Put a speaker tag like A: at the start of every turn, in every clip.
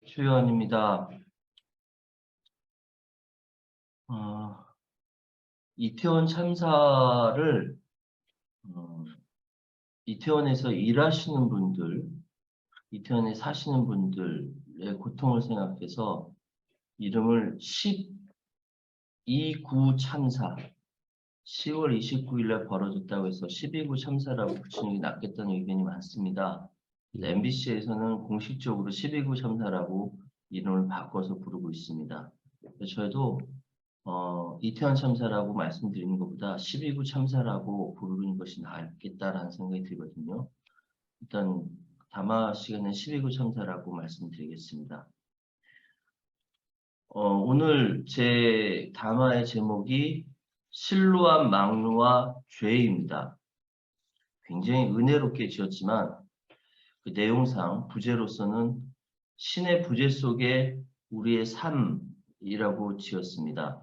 A: 수요원입니다. 이태원 참사를 이태원에서 일하시는 분들, 이태원에 사시는 분들의 고통을 생각해서 이름을 12구 참사, 10월 29일에 벌어졌다고 해서 12구 참사라고 붙이는 게 낫겠다는 의견이 많습니다. MBC에서는 공식적으로 12구 참사라고 이름을 바꿔서 부르고 있습니다. 저희도 이태원 참사라고 말씀드리는 것보다 12구 참사라고 부르는 것이 낫겠다라는 생각이 들거든요. 일단 담화 시간에 12구 참사라고 말씀드리겠습니다. 오늘 제 담화의 제목이 실루안 망루와 죄입니다. 굉장히 은혜롭게 지었지만 그 내용상 부제로서는 신의 부제 속에 우리의 삶이라고 지었습니다.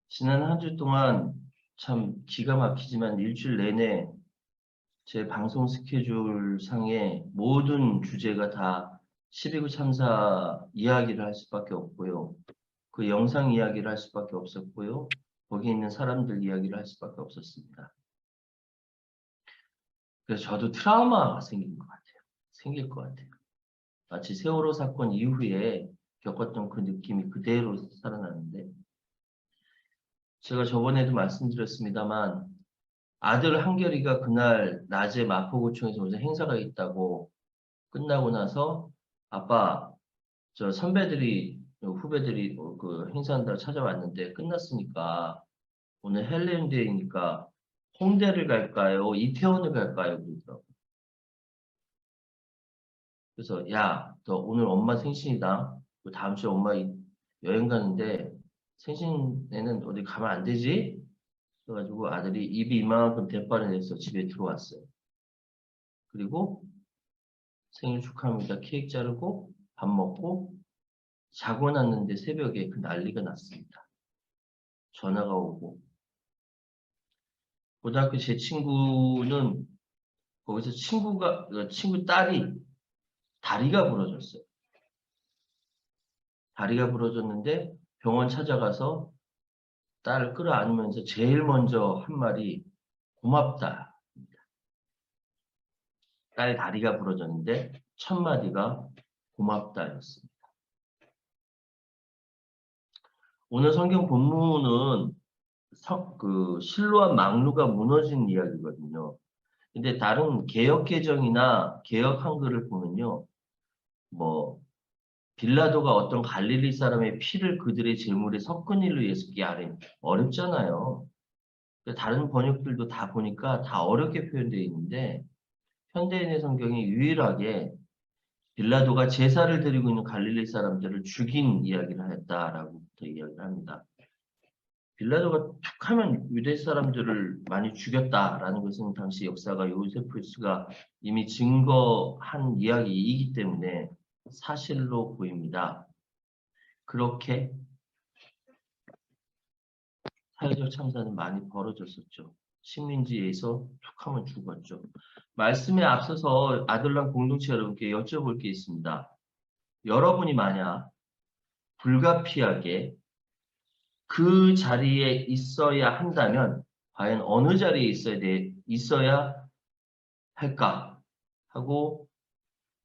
A: 지난 한 주 동안 참 기가 막히지만 일주일 내내 제 방송 스케줄 상의 모든 주제가 다 12구 참사 이야기를 할 수밖에 없고요. 그 영상 이야기를 할 수밖에 없었고요. 거기 있는 사람들 이야기를 할 수밖에 없었습니다. 그래서 저도 트라우마가 생긴 것 같아요. 생길 것 같아요. 마치 세월호 사건 이후에 겪었던 그 느낌이 그대로 살아나는데 제가 저번에도 말씀드렸습니다만 아들 한결이가 그날 낮에 마포구청에서 무슨 행사가 있다고 끝나고 나서 아빠 저 선배들이 후배들이 그 행사한다고 찾아왔는데 끝났으니까 오늘 헬렌데이니까 홍대를 갈까요? 이태원을 갈까요? 그러더라고. 그래서 야, 너 오늘 엄마 생신이다. 다음 주에 엄마 여행 가는데 생신에는 어디 가면 안 되지? 그래가지고 아들이 입이 이만큼 대빠를 내서 집에 들어왔어요. 그리고 생일 축하합니다. 케이크 자르고 밥 먹고 자고 났는데 새벽에 그 난리가 났습니다. 전화가 오고 고등학교 제 친구는 거기서 친구 딸이 다리가 부러졌어요. 다리가 부러졌는데 병원 찾아가서 딸을 끌어안으면서 제일 먼저 한 말이 고맙다. 딸 다리가 부러졌는데 첫 마디가 고맙다였습니다. 오늘 성경 본문은 그 실로암 망루가 무너진 이야기거든요. 근데 다른 개역 개정이나 개역 한글을 보면요, 뭐 빌라도가 어떤 갈릴리 사람의 피를 그들의 제물에 섞은 일로 예수께 아뢰 어렵잖아요. 다른 번역들도 다 보니까 다 어렵게 표현되어 있는데 현대인의 성경이 유일하게 빌라도가 제사를 드리고 있는 갈릴리 사람들을 죽인 이야기를 했다라고부터 이야기를 합니다. 빌라도가 툭하면 유대 사람들을 많이 죽였다라는 것은 당시 역사가 요세푸스가 이미 증거한 이야기이기 때문에 사실로 보입니다. 그렇게 사회적 참사는 많이 벌어졌었죠. 식민지에서 툭하면 죽었죠. 말씀에 앞서서 아들랑 공동체 여러분께 여쭤볼 게 있습니다. 여러분이 만약 불가피하게 그 자리에 있어야 한다면 과연 어느 자리에 있어야 할까 하고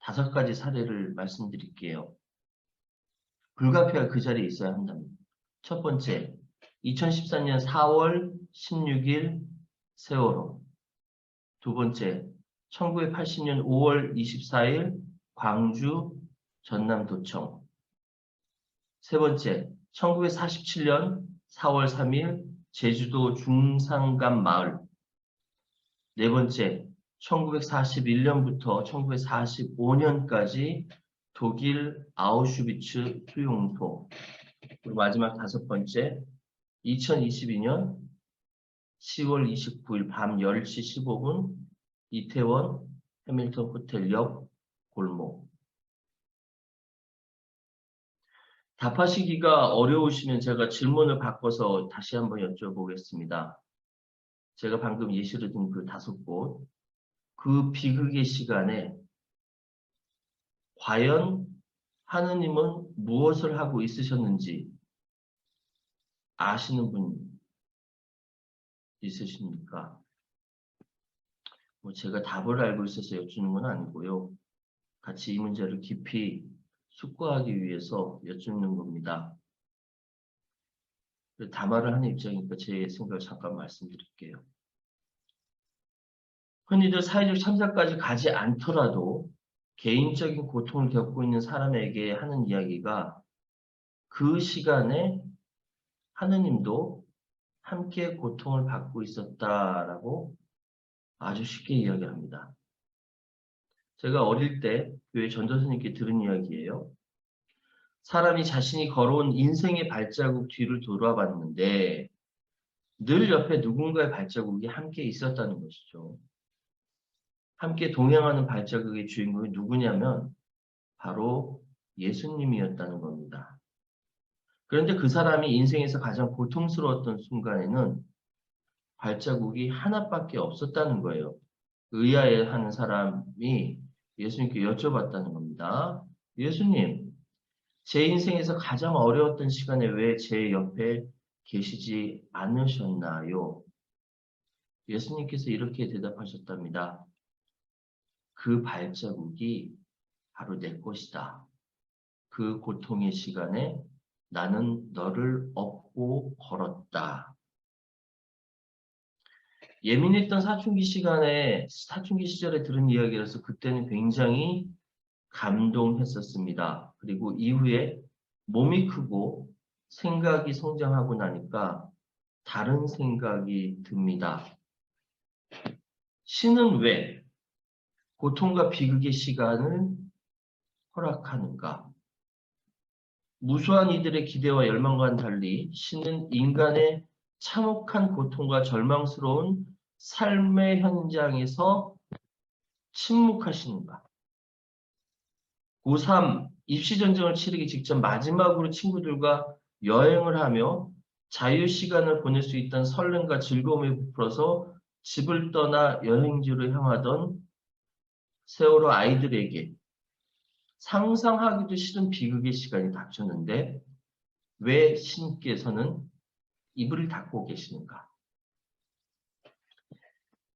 A: 5가지 사례를 말씀드릴게요. 불가피하게 그 자리에 있어야 한다면. 첫 번째, 2014년 4월 16일 세월호. 두 번째, 1980년 5월 24일 광주 전남도청. 세 번째, 1947년 4월 3일 제주도 중산간 마을. 네 번째, 1941년부터 1945년까지 독일 아우슈비츠 수용소. 그리고 마지막 5번째, 2022년 10월 29일 밤 10시 15분 이태원 해밀턴 호텔 옆 골목. 답하시기가 어려우시면 제가 질문을 바꿔서 다시 한번 여쭤보겠습니다. 제가 방금 예시를 든 그 5곳, 그 비극의 시간에 과연 하느님은 무엇을 하고 있으셨는지 아시는 분 있으십니까? 뭐 제가 답을 알고 있어서 여쭈는 건 아니고요. 같이 이 문제를 깊이 숙고하기 위해서 여쭙는 겁니다. 담화를 하는 입장이니까 제 생각을 잠깐 말씀드릴게요. 흔히들 사회적 참사까지 가지 않더라도 개인적인 고통을 겪고 있는 사람에게 하는 이야기가 그 시간에 하느님도 함께 고통을 받고 있었다라고 아주 쉽게 이야기합니다. 제가 어릴 때 교회 전도사님께 들은 이야기예요. 사람이 자신이 걸어온 인생의 발자국 뒤를 돌아봤는데 늘 옆에 누군가의 발자국이 함께 있었다는 것이죠. 함께 동행하는 발자국의 주인공이 누구냐면 바로 예수님이었다는 겁니다. 그런데 그 사람이 인생에서 가장 고통스러웠던 순간에는 발자국이 하나밖에 없었다는 거예요. 의아해하는 사람이 예수님께 여쭤봤다는 겁니다. 예수님, 제 인생에서 가장 어려웠던 시간에 왜 제 옆에 계시지 않으셨나요? 예수님께서 이렇게 대답하셨답니다. 그 발자국이 바로 내 것이다. 그 고통의 시간에 나는 너를 업고 걸었다. 예민했던 사춘기 시절에 들은 이야기라서 그때는 굉장히 감동했었습니다. 그리고 이후에 몸이 크고 생각이 성장하고 나니까 다른 생각이 듭니다. 신은 왜 고통과 비극의 시간을 허락하는가? 무수한 이들의 기대와 열망과는 달리 신은 인간의 참혹한 고통과 절망스러운 삶의 현장에서 침묵하시는가? 고3 입시전쟁을 치르기 직전 마지막으로 친구들과 여행을 하며 자유시간을 보낼 수 있다는 설렘과 즐거움에 부풀어서 집을 떠나 여행지로 향하던 세월호 아이들에게 상상하기도 싫은 비극의 시간이 닥쳤는데 왜 신께서는 이불을 닫고 계시는가?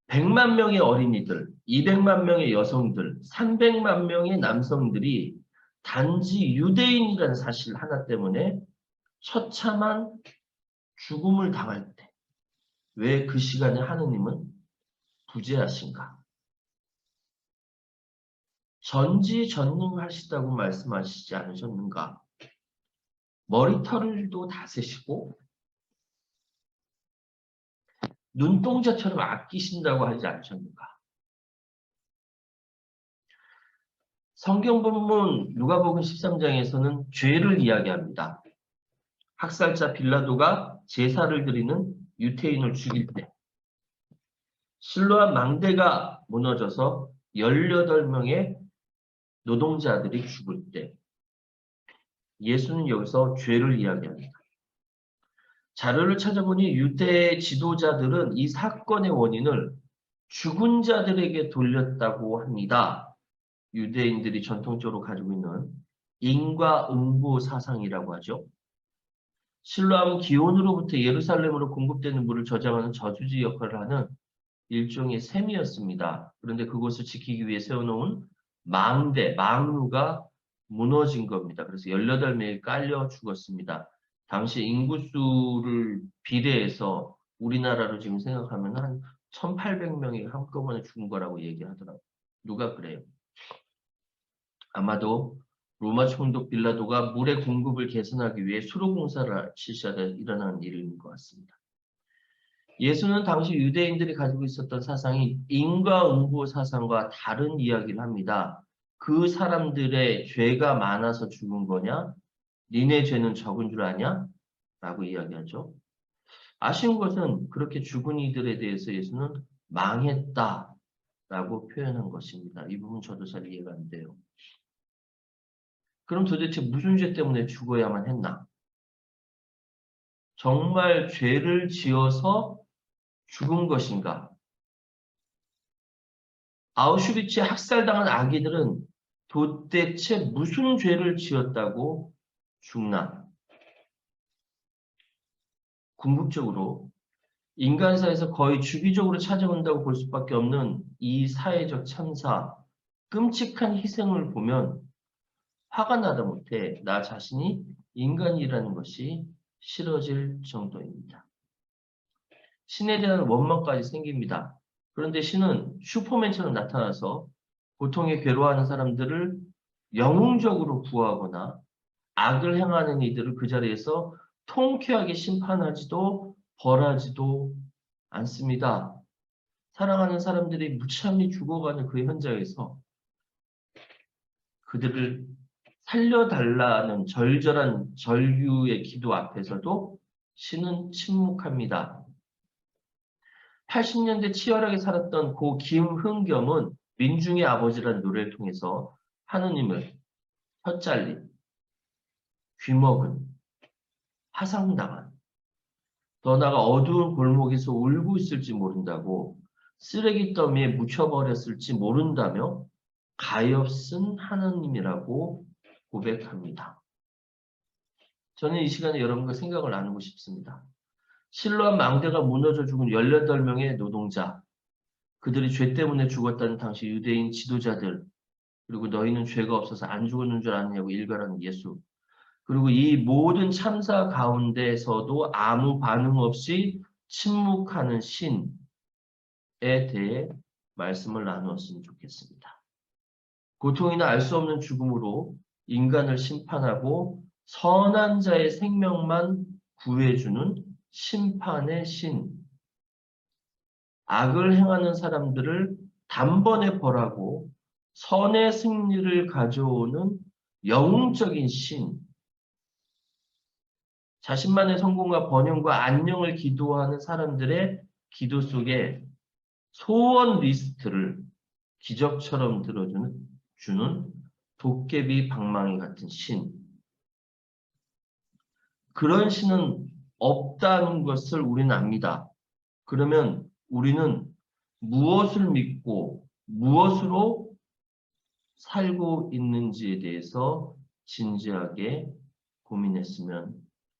A: 100만 명의 어린이들, 200만 명의 여성들, 300만 명의 남성들이 단지 유대인이라는 사실 하나 때문에 처참한 죽음을 당할 때 왜 그 시간에 하느님은 부재하신가? 전지전능하시다고 말씀하시지 않으셨는가? 머리털도 다스시고 눈동자처럼 아끼신다고 하지 않으셨는가? 성경 본문 누가복음 13장에서는 죄를 이야기합니다. 학살자 빌라도가 제사를 드리는 유태인을 죽일 때 실로암 망대가 무너져서 18명의 노동자들이 죽을 때 예수는 여기서 죄를 이야기합니다. 자료를 찾아보니 유대 지도자들은 이 사건의 원인을 죽은 자들에게 돌렸다고 합니다. 유대인들이 전통적으로 가지고 있는 인과응보 사상이라고 하죠. 실로암은 기온으로부터 예루살렘으로 공급되는 물을 저장하는 저주지 역할을 하는 일종의 셈이었습니다. 그런데 그것을 지키기 위해 세워놓은 망루가 무너진 겁니다. 그래서 18명이 깔려 죽었습니다. 당시 인구수를 비례해서 우리나라로 지금 생각하면 한 1800명이 한꺼번에 죽은 거라고 얘기하더라고요. 누가 그래요? 아마도 로마 총독 빌라도가 물의 공급을 개선하기 위해 수로 공사를 실시하다 일어난 일인 것 같습니다. 예수는 당시 유대인들이 가지고 있었던 사상이 인과응보 사상과 다른 이야기를 합니다. 그 사람들의 죄가 많아서 죽은 거냐? 니네 죄는 적은 줄 아냐? 라고 이야기하죠. 아쉬운 것은 그렇게 죽은 이들에 대해서 예수는 망했다 라고 표현한 것입니다. 이 부분 저도 잘 이해가 안 돼요. 그럼 도대체 무슨 죄 때문에 죽어야만 했나? 정말 죄를 지어서 죽은 것인가? 아우슈비츠에 학살당한 아기들은 도대체 무슨 죄를 지었다고 죽나? 궁극적으로 인간사에서 거의 주기적으로 찾아온다고 볼 수밖에 없는 이 사회적 참사, 끔찍한 희생을 보면 화가 나다 못해 나 자신이 인간이라는 것이 싫어질 정도입니다. 신에 대한 원망까지 생깁니다. 그런데 신은 슈퍼맨처럼 나타나서 고통에 괴로워하는 사람들을 영웅적으로 구하거나 악을 행하는 이들을 그 자리에서 통쾌하게 심판하지도 벌하지도 않습니다. 사랑하는 사람들이 무참히 죽어가는 그 현장에서 그들을 살려달라는 절절한 절규의 기도 앞에서도 신은 침묵합니다. 80년대 치열하게 살았던 고 김흥겸은 민중의 아버지라는 노래를 통해서 하느님을 혀잘린, 귀먹은, 화상당한, 더 나아가 어두운 골목에서 울고 있을지 모른다고 쓰레기 더미에 묻혀버렸을지 모른다며 가엾은 하느님이라고 고백합니다. 저는 이 시간에 여러분과 생각을 나누고 싶습니다. 실로암 망대가 무너져 죽은 18명의 노동자, 그들이 죄 때문에 죽었다는 당시 유대인 지도자들, 그리고 너희는 죄가 없어서 안 죽었는 줄 아느냐고 일갈하는 예수, 그리고 이 모든 참사 가운데서도 아무 반응 없이 침묵하는 신에 대해 말씀을 나누었으면 좋겠습니다. 고통이나 알 수 없는 죽음으로 인간을 심판하고 선한 자의 생명만 구해주는 심판의 신, 악을 행하는 사람들을 단번에 벌하고 선의 승리를 가져오는 영웅적인 신, 자신만의 성공과 번영과 안녕을 기도하는 사람들의 기도 속에 소원 리스트를 기적처럼 들어주는 도깨비 방망이 같은 신. 그런 신은 없다는 것을 우리는 압니다. 그러면 우리는 무엇을 믿고 무엇으로 살고 있는지에 대해서 진지하게 고민했으면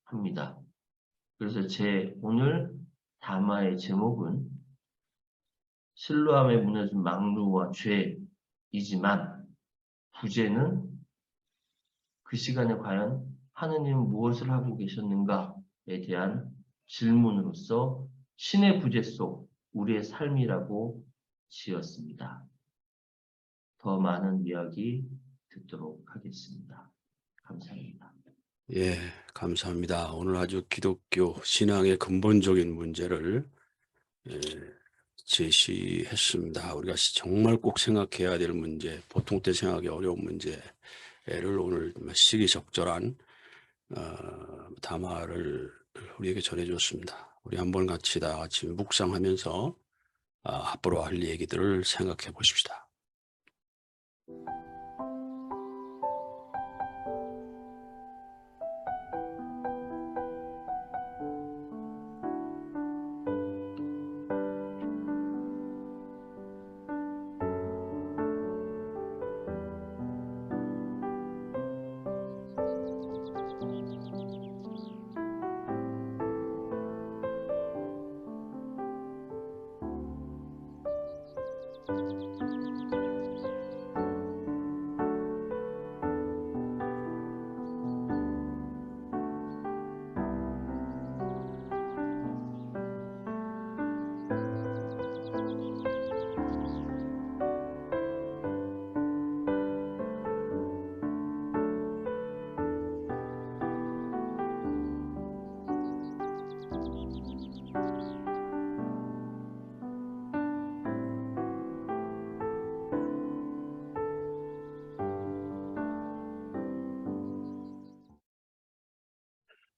A: 합니다. 그래서 제 오늘 담화의 제목은 실로암에 무너진 망루와 죄이지만 부제는 그 시간에 과연 하느님은 무엇을 하고 계셨는가에 대한 질문으로서 신의 부제 속 우리의 삶이라고 지었습니다. 더 많은 이야기 듣도록 하겠습니다. 감사합니다.
B: 예, 감사합니다. 오늘 아주 기독교 신앙의 근본적인 문제를 제시했습니다. 우리가 정말 꼭 생각해야 될 문제, 보통 때 생각하기 어려운 문제를 오늘 시기적절한 담화를 우리에게 전해줬습니다. 우리 한번 같이 다 같이 묵상하면서 앞으로 할 얘기들을 생각해 보십시다.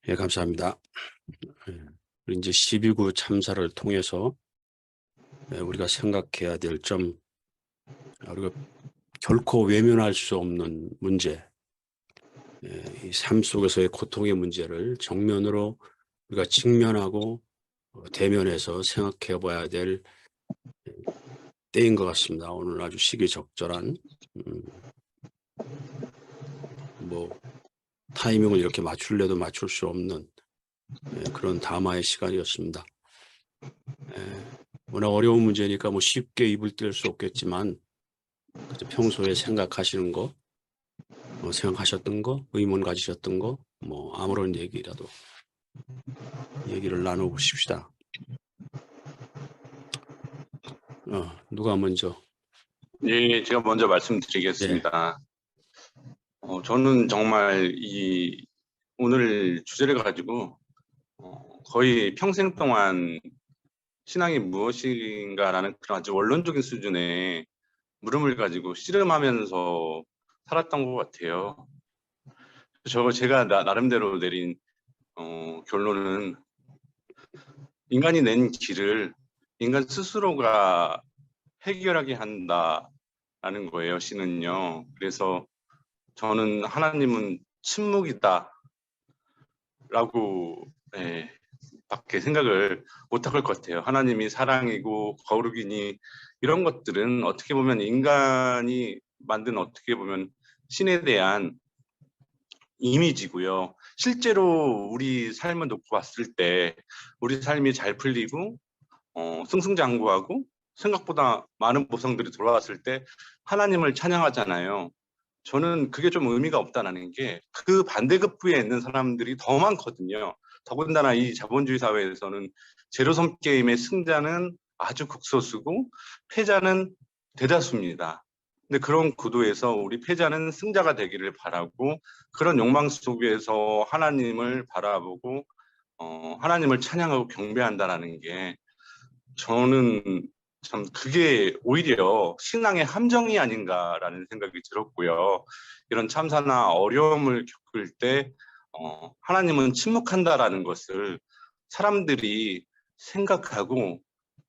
B: 예, 감사합니다. 우리 이제 12구 참사를 통해서 우리가 생각해야 될 점, 우리가 결코 외면할 수 없는 문제, 이 삶 속에서의 고통의 문제를 정면으로 우리가 직면하고 대면해서 생각해 봐야 될 때인 것 같습니다. 오늘 아주 시기적절한 뭐 타이밍을 이렇게 맞출래도 맞출 수 없는 그런 담화의 시간이었습니다. 워낙 어려운 문제니까 뭐 쉽게 입을 뗄 수 없겠지만 평소에 생각하시는 거, 생각하셨던 거, 의문 가지셨던 거, 뭐 아무런 얘기라도 얘기를 나눠보십시다. 누가 먼저?
C: 예, 제가 먼저
B: 네.
C: 말씀드리겠습니다. 저는 정말 오늘 주제를 가지고 거의 평생 동안 신앙이 무엇인가라는 그런 아주 원론적인 수준의 물음을 가지고 씨름하면서 살았던 것 같아요. 제가 나름대로 내린 결론은 인간이 낸 길을 인간 스스로가 해결하게 한다라는 거예요, 신은요. 그래서 저는 하나님은 침묵이다 라고 밖에 생각을 못할 것 같아요. 하나님이 사랑이고 거룩이니 이런 것들은 어떻게 보면 인간이 만든 어떻게 보면 신에 대한 이미지고요. 실제로 우리 삶을 놓고 봤을 때 우리 삶이 잘 풀리고 승승장구하고 생각보다 많은 보상들이 돌아왔을 때 하나님을 찬양하잖아요. 저는 그게 좀 의미가 없다는 게 그 반대급부에 있는 사람들이 더 많거든요. 더군다나 이 자본주의 사회에서는 제로섬 게임의 승자는 아주 극소수고 패자는 대다수입니다. 근데 그런 구도에서 우리 패자는 승자가 되기를 바라고 그런 욕망 속에서 하나님을 바라보고 하나님을 찬양하고 경배한다라는 게 저는 참 그게 오히려 신앙의 함정이 아닌가라는 생각이 들었고요. 이런 참사나 어려움을 겪을 때 하나님은 침묵한다라는 것을 사람들이 생각하고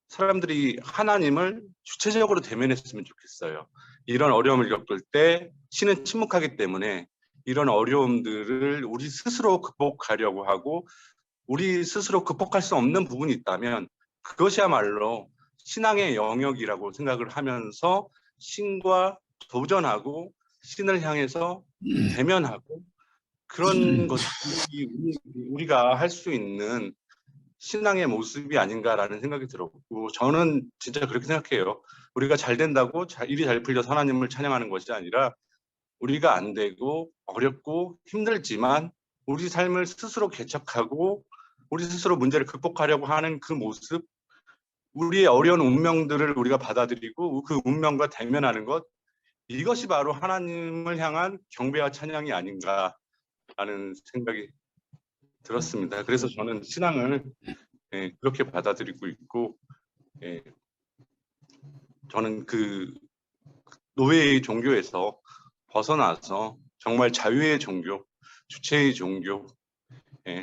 C: 사람들이 하나님을 주체적으로 대면했으면 좋겠어요. 이런 어려움을 겪을 때 신은 침묵하기 때문에 이런 어려움들을 우리 스스로 극복하려고 하고 우리 스스로 극복할 수 없는 부분이 있다면 그것이야말로 신앙의 영역이라고 생각을 하면서 신과 도전하고 신을 향해서 대면하고 그런 것이 우리가 할 수 있는 신앙의 모습이 아닌가라는 생각이 들었고 저는 진짜 그렇게 생각해요. 우리가 잘 된다고 일이 잘 풀려서 하나님을 찬양하는 것이 아니라 우리가 안 되고 어렵고 힘들지만 우리 삶을 스스로 개척하고 우리 스스로 문제를 극복하려고 하는 그 모습, 우리의 어려운 운명들을 우리가 받아들이고 그 운명과 대면하는 것, 이것이 바로 하나님을 향한 경배와 찬양이 아닌가라는 생각이 들었습니다. 그래서 저는 신앙을 그렇게 받아들이고 있고 저는 그 노예의 종교에서 벗어나서 정말 자유의 종교, 주체의 종교,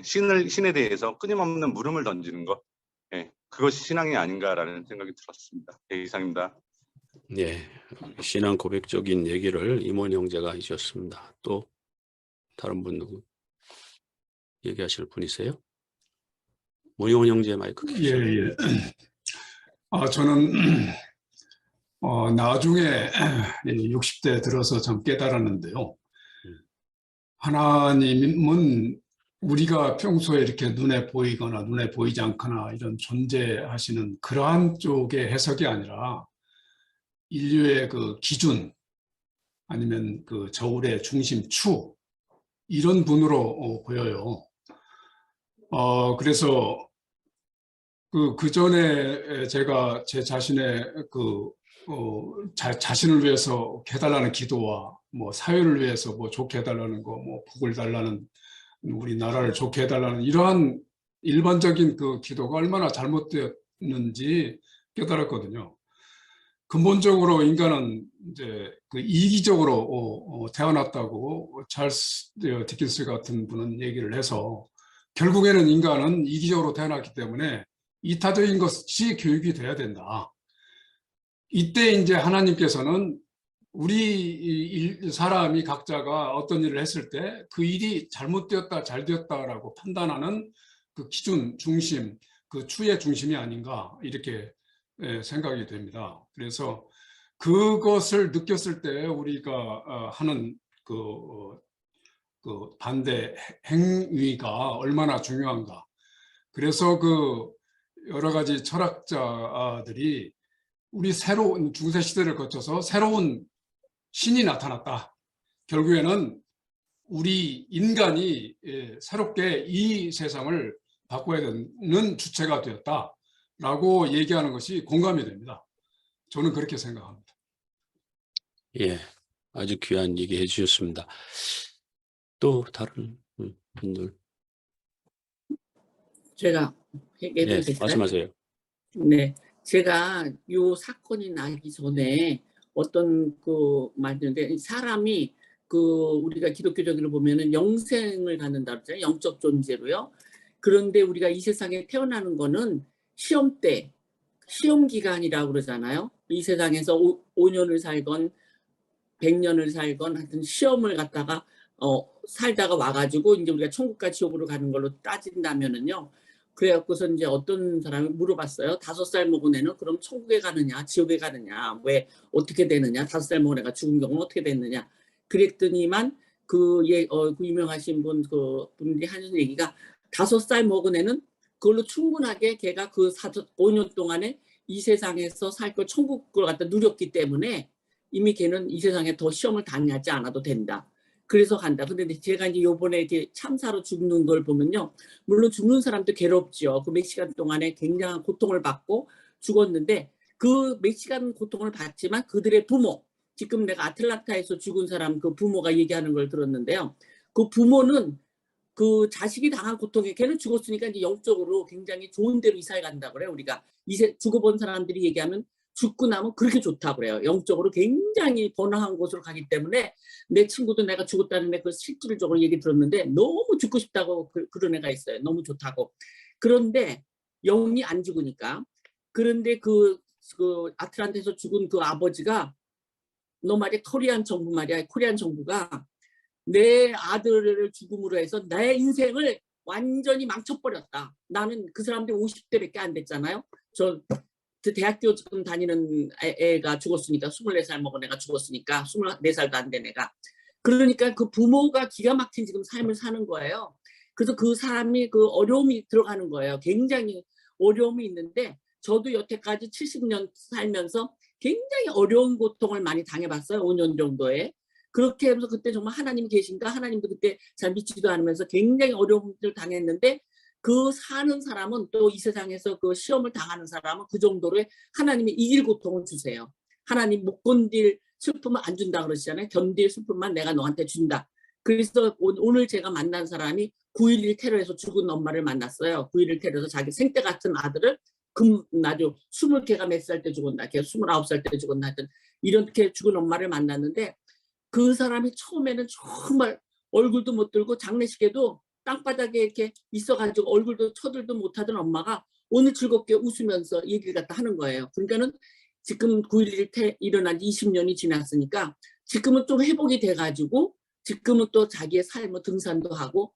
C: 신에 대해서 끊임없는 물음을 던지는 것, 그것이 신앙이 아닌가라는 생각이 들었습니다. 이상입니다.
B: 네, 신앙 고백적인 얘기를 임원 형제가 해주셨습니다. 또 다른 분 누구 얘기하실 분이세요? 모용원 형제 마이크 켜주세요.
D: 예. 저는 나중에 60대 들어서 좀 깨달았는데요. 하나님은 우리가 평소에 이렇게 눈에 보이거나 눈에 보이지 않거나 이런 존재하시는 그러한 쪽의 해석이 아니라 인류의 그 기준 아니면 그 저울의 중심추 이런 분으로 보여요. 그래서 그 전에 제가 제 자신의 자신을 위해서 해달라는 기도와 뭐 사회를 위해서 뭐 좋게 해달라는 거, 뭐 복을 달라는 우리나라를 좋게 해달라는 이러한 일반적인 그 기도가 얼마나 잘못되었는지 깨달았거든요. 근본적으로 인간은 이제 그 이기적으로 태어났다고 찰스 디킨스 같은 분은 얘기를 해서 결국에는 인간은 이기적으로 태어났기 때문에 이타적인 것이 교육이 돼야 된다. 이때 이제 하나님께서는 우리 사람이 각자가 어떤 일을 했을 때 그 일이 잘못되었다, 잘 되었다라고 판단하는 그 기준, 중심, 그 추의 중심이 아닌가 이렇게 생각이 됩니다. 그래서 그것을 느꼈을 때 우리가 하는 그 그 반대 행위가 얼마나 중요한가. 그래서 그 여러 가지 철학자들이 우리 새로운 중세 시대를 거쳐서 새로운 신이 나타났다. 결국에는 우리 인간이 새롭게 이 세상을 바꿔야 되는 주체가 되었다라고 얘기하는 것이 공감이 됩니다. 저는 그렇게 생각합니다.
B: 예, 아주 귀한 얘기 해주셨습니다. 또 다른 분들,
E: 제가 얘기해도
B: 예,
E: 될까요?
B: 말씀하세요.
E: 네, 제가 요 사건이 나기 전에 어떤 그 말인데 사람이 그 우리가 기독교적으로 보면은 영생을 갖는다 그러잖아요. 영적 존재로요. 그런데 우리가 이 세상에 태어나는 거는 시험 때, 시험 기간이라고 그러잖아요. 이 세상에서 5년을 살건 100년을 살건 하여튼 시험을 갖다가 살다가 와가지고 이제 우리가 천국과 지옥으로 가는 걸로 따진다면은요. 그래갖고서 이제 어떤 사람이 물어봤어요. 5살 먹은 애는 그럼 천국에 가느냐, 지옥에 가느냐, 왜 어떻게 되느냐, 5살 먹은 애가 죽은 경우는 어떻게 됐느냐. 그랬더니만 그 유명하신 분들이 하는 얘기가 5살 먹은 애는 그걸로 충분하게 걔가 그 5년 동안에 이 세상에서 살 걸 천국을 갖다 누렸기 때문에 이미 걔는 이 세상에 더 시험을 당하지 않아도 된다. 그래서 간다. 근데 제가 이제 요번에 이렇게 참사로 죽는 걸 보면요. 물론 죽는 사람도 괴롭죠. 그 몇 시간 동안에 굉장한 고통을 받고 죽었는데 그 몇 시간 고통을 받지만 그들의 부모, 지금 내가 아틀란타에서 죽은 사람 그 부모가 얘기하는 걸 들었는데요. 그 부모는 그 자식이 당한 고통에 걔는 죽었으니까 이제 영적으로 굉장히 좋은 데로 이사를 간다고 그래요. 우리가 죽어본 사람들이 얘기하면 죽고 나면 그렇게 좋다고 그래요. 영적으로 굉장히 번화한 곳으로 가기 때문에 내 친구도 내가 죽었다는 애 그 실질적으로 얘기 들었는데 너무 죽고 싶다고 그런 애가 있어요. 너무 좋다고. 그런데 영이 안 죽으니까. 그런데 그 아틀란타에서 죽은 그 아버지가 너 말이야 코리안 정부 말이야. 코리안 정부가 내 아들을 죽음으로 해서 내 인생을 완전히 망쳐버렸다. 나는 그 사람들이 50대밖에 안 됐잖아요. 저 대학교 지금 다니는 애가 죽었으니까 24살 먹은 애가 죽었으니까 24살도 안 된 애가. 그러니까 그 부모가 기가 막힌 지금 삶을 사는 거예요. 그래서 그 사람이 그 어려움이 들어가는 거예요. 굉장히 어려움이 있는데 저도 여태까지 70년 살면서 굉장히 어려운 고통을 많이 당해봤어요. 5년 정도에. 그렇게 하면서 그때 정말 하나님이 계신가? 하나님도 그때 잘 믿지도 않으면서 굉장히 어려움을 당했는데 그 사는 사람은 또 이 세상에서 그 시험을 당하는 사람은 그 정도로 하나님이 이길 고통을 주세요. 하나님 못 견딜 슬픔을 안 준다 그러시잖아요. 견딜 슬픔만 내가 너한테 준다. 그래서 오늘 제가 만난 사람이 9.11 테러에서 죽은 엄마를 만났어요. 9.11 테러에서 자기 생때 같은 아들을 아주 20개가 몇 살 때 죽었나, 걔 29살 때 죽었나 하여튼 이렇게 죽은 엄마를 만났는데 그 사람이 처음에는 정말 얼굴도 못 들고 장례식에도 땅바닥에 이렇게 있어가지고 얼굴도 쳐들도 못하던 엄마가 오늘 즐겁게 웃으면서 얘기를 갖다 하는 거예요. 그러니까는 지금 9.11 일어난 지 20년이 지났으니까 지금은 좀 회복이 돼가지고 지금은 또 자기의 삶을 등산도 하고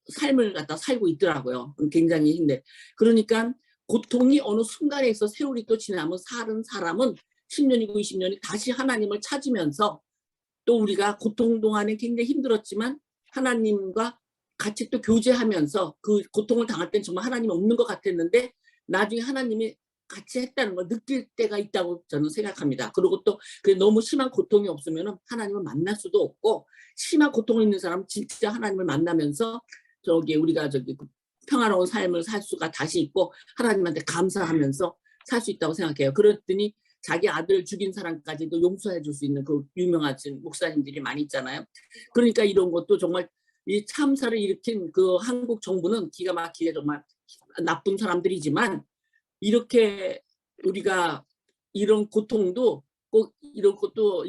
E: 삶을 갖다 살고 있더라고요. 굉장히 힘들. 그러니까 고통이 어느 순간에 있어 세월이 또 지나면 사는 사람은 10년이고 20년이 다시 하나님을 찾으면서 또 우리가 고통 동안에 굉장히 힘들었지만 하나님과 같이 또 교제하면서 그 고통을 당할 땐 정말 하나님이 없는 것 같았는데 나중에 하나님이 같이 했다는 걸 느낄 때가 있다고 저는 생각합니다. 그리고 또 너무 심한 고통이 없으면 하나님을 만날 수도 없고 심한 고통이 있는 사람은 진짜 하나님을 만나면서 우리가 평화로운 삶을 살 수가 다시 있고 하나님한테 감사하면서 살 수 있다고 생각해요. 그랬더니 자기 아들 죽인 사람까지도 용서해 줄 수 있는 그 유명하신 목사님들이 많이 있잖아요. 그러니까 이런 것도 정말 이 참사를 일으킨 그 한국 정부는 기가 막히게 정말 나쁜 사람들이지만 이렇게 우리가 이런 고통도 꼭 이런 것도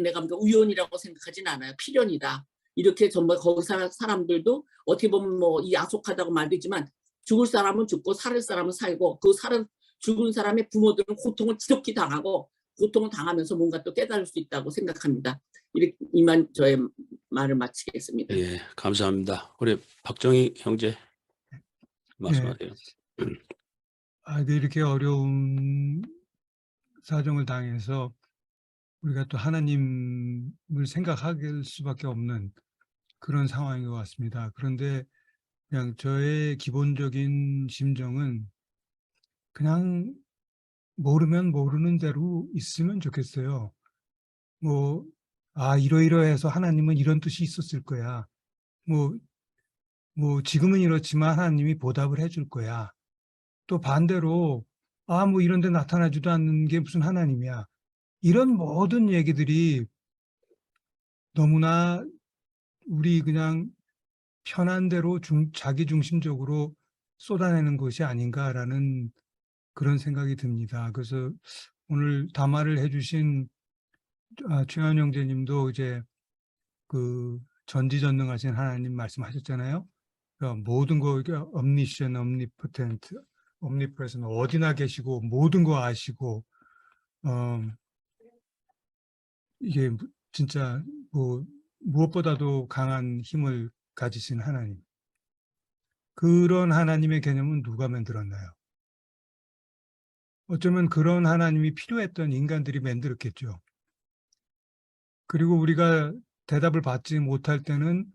E: 내가 우연이라고 생각하진 않아요. 필연이다. 이렇게 정말 거기 사람들도 어떻게 보면 뭐 이 야속하다고 말되지만 죽을 사람은 죽고 살을 사람은 살고 그 죽은 사람의 부모들은 고통을 지독히 당하고 고통을 당하면서 뭔가 또 깨달을 수 있다고 생각합니다. 이만 저의 말을 마치겠습니다.
B: 예, 감사합니다. 우리 박정희 형제 말씀하세요.
F: 네, 이렇게 어려운 사정을 당해서 우리가 또 하나님을 생각할 수밖에 없는 그런 상황인 것 같습니다. 그런데 그냥 저의 기본적인 심정은 그냥 모르면 모르는 대로 있으면 좋겠어요. 뭐, 이러이러해서 하나님은 이런 뜻이 있었을 거야. 지금은 이렇지만 하나님이 보답을 해줄 거야. 또 반대로, 뭐 이런 데 나타나지도 않는 게 무슨 하나님이야. 이런 모든 얘기들이 너무나 우리 그냥 편한 대로 자기 중심적으로 쏟아내는 것이 아닌가라는 그런 생각이 듭니다. 그래서 오늘 담화를 해주신 최현 형제님도 이제 그 전지전능하신 하나님 말씀하셨잖아요. 그러니까 모든 거 omniscient, omnipotent, omnipresent 어디나 계시고 모든 거 아시고 이게 진짜 무엇보다도 강한 힘을 가지신 하나님. 그런 하나님의 개념은 누가 만들었나요? 어쩌면 그런 하나님이 필요했던 인간들이 만들었겠죠. 그리고 우리가 대답을 받지 못할 때는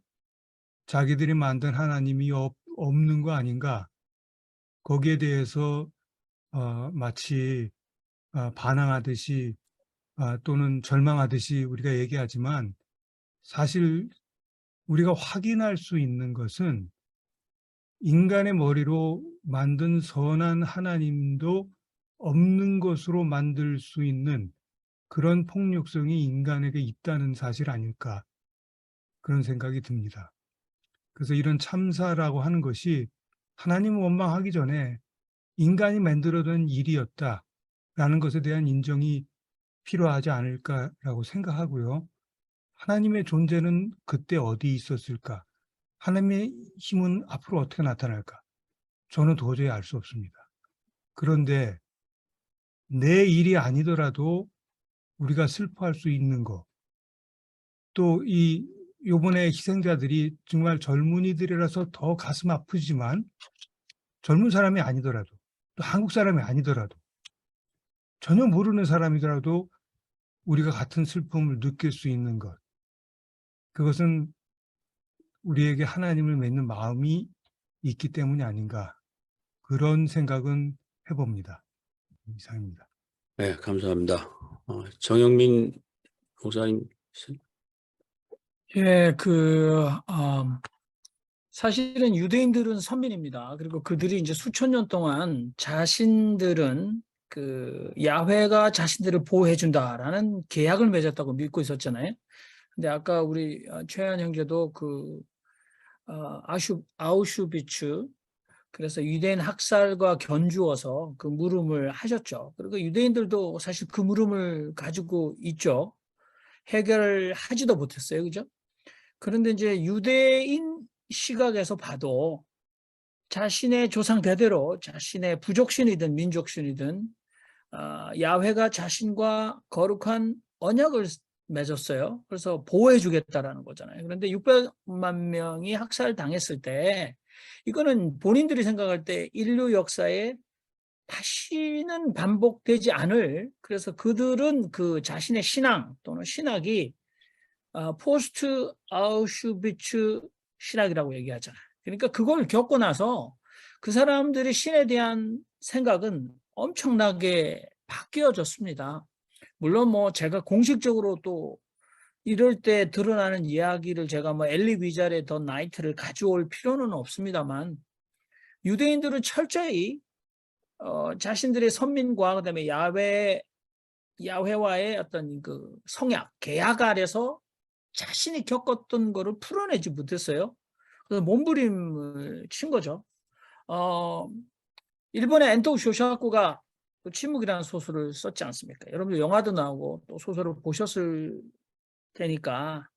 F: 자기들이 만든 하나님이 없는 거 아닌가? 거기에 대해서 마치 반항하듯이 또는 절망하듯이 우리가 얘기하지만 사실 우리가 확인할 수 있는 것은 인간의 머리로 만든 선한 하나님도 없는 것으로 만들 수 있는 그런 폭력성이 인간에게 있다는 사실 아닐까 그런 생각이 듭니다. 그래서 이런 참사라고 하는 것이 하나님을 원망하기 전에 인간이 만들어둔 일이었다라는 것에 대한 인정이 필요하지 않을까라고 생각하고요. 하나님의 존재는 그때 어디 있었을까? 하나님의 힘은 앞으로 어떻게 나타날까? 저는 도저히 알 수 없습니다. 그런데 내 일이 아니더라도 우리가 슬퍼할 수 있는 것, 또 요번에 희생자들이 정말 젊은이들이라서 더 가슴 아프지만 젊은 사람이 아니더라도 또 한국 사람이 아니더라도 전혀 모르는 사람이더라도 우리가 같은 슬픔을 느낄 수 있는 것, 그것은 우리에게 하나님을 맺는 마음이 있기 때문이 아닌가 그런 생각은 해봅니다. 이상입니다.
B: 네, 감사합니다. 정영민 목사님.
G: 예, 사실은 유대인들은 선민입니다. 그리고 그들이 이제 수천 년 동안 자신들은 야훼가 자신들을 보호해준다라는 계약을 맺었다고 믿고 있었잖아요. 근데 아까 우리 최한 형제도 아우슈비츠, 그래서 유대인 학살과 견주어서 그 물음을 하셨죠. 그리고 유대인들도 사실 그 물음을 가지고 있죠. 해결하지도 못했어요. 그죠? 그런데 이제 유대인 시각에서 봐도 자신의 조상 대대로 자신의 부족신이든 민족신이든 야훼가 자신과 거룩한 언약을 맺었어요. 그래서 보호해 주겠다라는 거잖아요. 그런데 600만 명이 학살당했을 때 이거는 본인들이 생각할 때 인류 역사에 다시는 반복되지 않을, 그래서 그들은 그 자신의 신앙 또는 신학이 포스트 아우슈비츠 신학이라고 얘기하잖아요. 그러니까 그걸 겪고 나서 그 사람들의 신에 대한 생각은 엄청나게 바뀌어졌습니다. 물론 뭐 제가 공식적으로 또 이럴 때 드러나는 이야기를 제가 엘리 위잘의 더 나이트를 가져올 필요는 없습니다만, 유대인들은 철저히 자신들의 선민과 그다음에 야훼와의 어떤 그 성약, 계약 아래서 자신이 겪었던 거를 풀어내지 못했어요. 그래서 몸부림을 친 거죠. 일본의 엔토 쇼샤쿠가 침묵이라는 소설을 썼지 않습니까? 여러분들 영화도 나오고 또 소설을 보셨을 테니까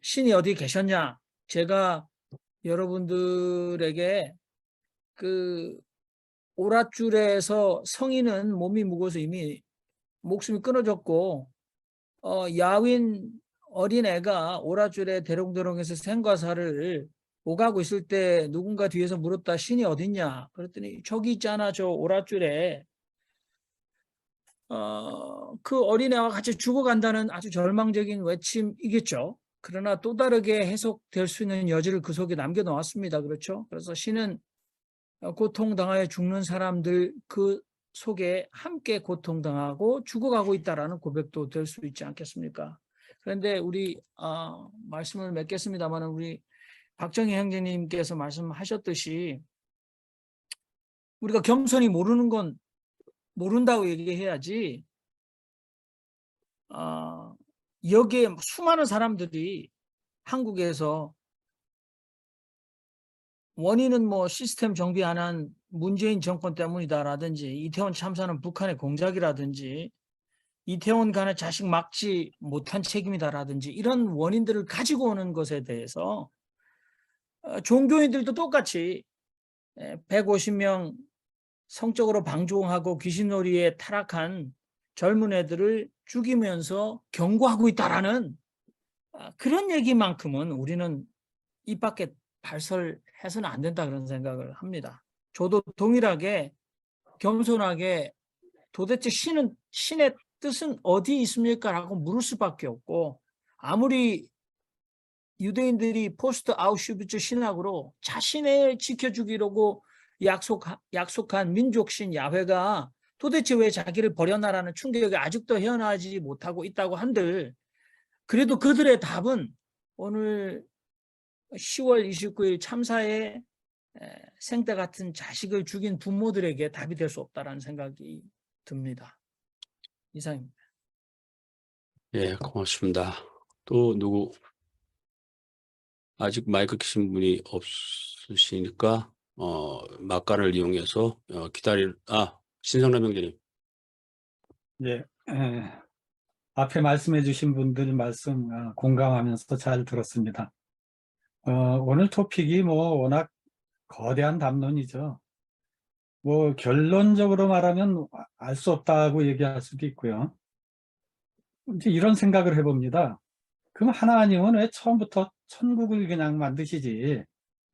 G: 신이 어디 계셨냐? 제가 여러분들에게 그 오랏줄에서 성인은 몸이 무거워서 이미 목숨이 끊어졌고 야윈 어린애가 오랏줄에 대롱대롱해서 생과사를 오가고 있을 때 누군가 뒤에서 물었다. 신이 어딨냐? 그랬더니 저기 있잖아, 저 오랏줄에. 그 어린애와 같이 죽어간다는 아주 절망적인 외침이겠죠. 그러나 또 다르게 해석될 수 있는 여지를 그 속에 남겨놓았습니다. 그렇죠? 그래서 신은 고통당하여 죽는 사람들 그 속에 함께 고통당하고 죽어가고 있다라는 고백도 될 수 있지 않겠습니까? 그런데 우리 말씀을 맺겠습니다만 우리 박정희 형제님께서 말씀하셨듯이 우리가 겸손히 모르는 건 모른다고 얘기해야지 여기에 수많은 사람들이 한국에서 원인은 뭐 시스템 정비 안 한 문재인 정권 때문이다라든지 이태원 참사는 북한의 공작이라든지 이태원 간의 자식 막지 못한 책임이다라든지 이런 원인들을 가지고 오는 것에 대해서 종교인들도 똑같이 150명 성적으로 방종하고 귀신놀이에 타락한 젊은 애들을 죽이면서 경고하고 있다라는 그런 얘기만큼은 우리는 입 밖에 발설해서는 안 된다 그런 생각을 합니다. 저도 동일하게 겸손하게 도대체 신의 뜻은 어디 있습니까? 라고 물을 수밖에 없고 아무리 유대인들이 포스트 아우슈비츠 신학으로 자신을 지켜주기로 약속한 민족신 야훼가 도대체 왜 자기를 버렸나라는 충격이 아직도 헤어나지 못하고 있다고 한들 그래도 그들의 답은 오늘 10월 29일 참사에 생때 같은 자식을 죽인 부모들에게 답이 될 수 없다라는 생각이 듭니다. 이상입니다.
B: 예, 고맙습니다. 또 누구 아직 마이크 켜신 분이 없으시니까 막간을 이용해서 신성남 형제님.
H: 예, 앞에 말씀해 주신 분들 말씀 공감하면서 잘 들었습니다. 오늘 토픽이 뭐 워낙 거대한 담론이죠. 뭐 결론적으로 말하면 알 수 없다고 얘기할 수도 있고요. 이제 이런 생각을 해봅니다. 그럼 하나님은 왜 처음부터 천국을 그냥 만드시지?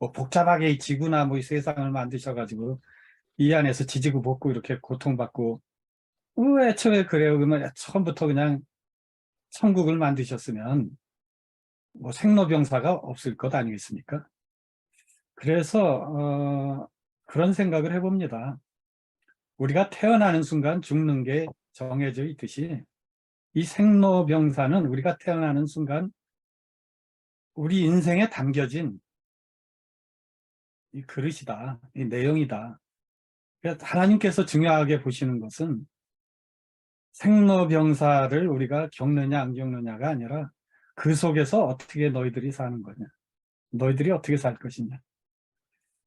H: 뭐 복잡하게 이 지구나 뭐 이 세상을 만드셔가지고 이 안에서 지지고 볶고 이렇게 고통받고 왜 애초에 그래요? 그러면 처음부터 그냥 천국을 만드셨으면 뭐 생로병사가 없을 것 아니겠습니까? 그래서 그런 생각을 해봅니다. 우리가 태어나는 순간 죽는 게 정해져 있듯이 이 생로병사는 우리가 태어나는 순간 우리 인생에 담겨진 이 그릇이다, 이 내용이다. 그래서 하나님께서 중요하게 보시는 것은 생로병사를 우리가 겪느냐 안 겪느냐가 아니라 그 속에서 어떻게 너희들이 사는 거냐, 너희들이 어떻게 살 것이냐,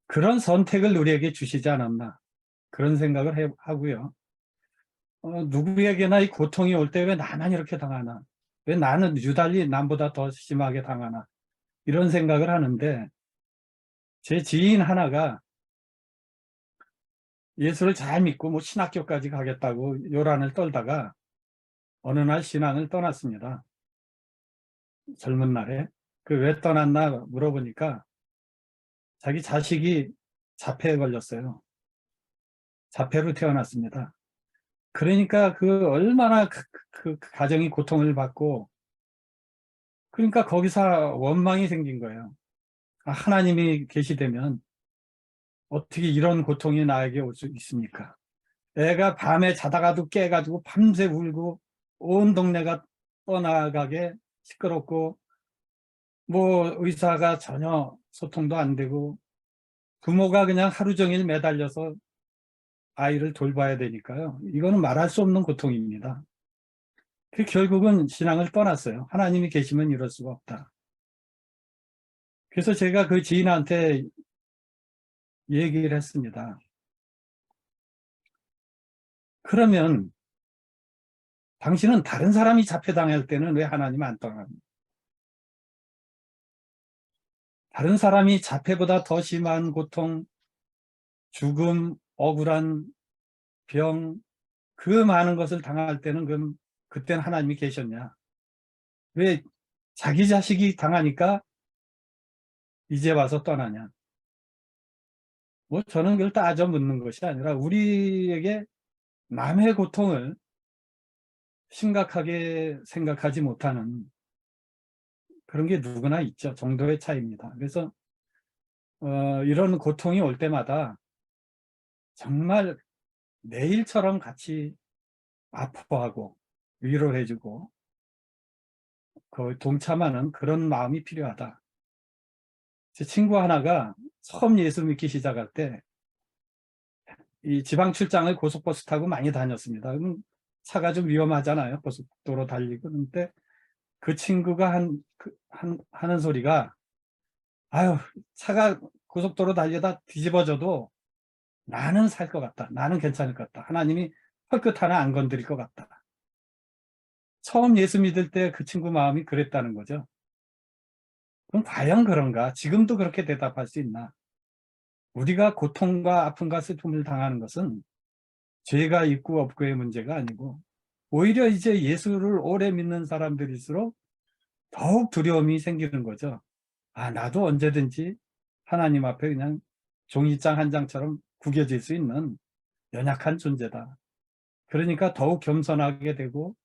H: 그런 선택을 우리에게 주시지 않았나 그런 생각을 하고요. 누구에게나 이 고통이 올 때 왜 나만 이렇게 당하나, 왜 나는 유달리 남보다 더 심하게 당하나 이런 생각을 하는데 제 지인 하나가 예수를 잘 믿고 뭐 신학교까지 가겠다고 요란을 떨다가 어느 날 신앙을 떠났습니다. 젊은 날에. 그 왜 떠났나 물어보니까 자기 자식이 자폐에 걸렸어요. 자폐로 태어났습니다. 그러니까 그 얼마나 그 가정이 고통을 받고, 그러니까 거기서 원망이 생긴 거예요. 하나님이 계시다면 어떻게 이런 고통이 나에게 올 수 있습니까? 애가 밤에 자다가도 깨가지고 밤새 울고 온 동네가 떠나가게 시끄럽고 뭐 의사가 전혀 소통도 안 되고 부모가 그냥 하루 종일 매달려서 아이를 돌봐야 되니까요. 이거는 말할 수 없는 고통입니다. 결국은 신앙을 떠났어요. 하나님이 계시면 이럴 수가 없다. 그래서 제가 그 지인한테 얘기를 했습니다. 그러면 당신은 다른 사람이 자폐당할 때는 왜 하나님 안 떠납니까? 다른 사람이 자폐보다 더 심한 고통, 죽음, 억울한 병, 그 많은 것을 당할 때는 그럼 그때는 하나님이 계셨냐? 왜 자기 자식이 당하니까 이제 와서 떠나냐? 뭐 저는 그걸 따져 묻는 것이 아니라 우리에게 남의 고통을 심각하게 생각하지 못하는 그런 게 누구나 있죠. 정도의 차이입니다. 그래서 이런 고통이 올 때마다 정말 내일처럼 같이 아파하고 위로해주고 그 동참하는 그런 마음이 필요하다. 제 친구 하나가 처음 예수 믿기 시작할 때 이 지방 출장을 고속버스 타고 많이 다녔습니다. 그럼 차가 좀 위험하잖아요. 고속도로 달리고. 그런데 그 친구가 하는 소리가, 아유, 차가 고속도로 달려다 뒤집어져도 나는 살 것 같다. 나는 괜찮을 것 같다. 하나님이 헐끗 하나 안 건드릴 것 같다. 처음 예수 믿을 때 그 친구 마음이 그랬다는 거죠. 그럼 과연 그런가? 지금도 그렇게 대답할 수 있나? 우리가 고통과 아픔과 슬픔을 당하는 것은 죄가 있고 없고의 문제가 아니고 오히려 이제 예수를 오래 믿는 사람들일수록 더욱 두려움이 생기는 거죠. 아, 나도 언제든지 하나님 앞에 그냥 종이장 한 장처럼 구겨질 수 있는 연약한 존재다. 그러니까 더욱 겸손하게 되고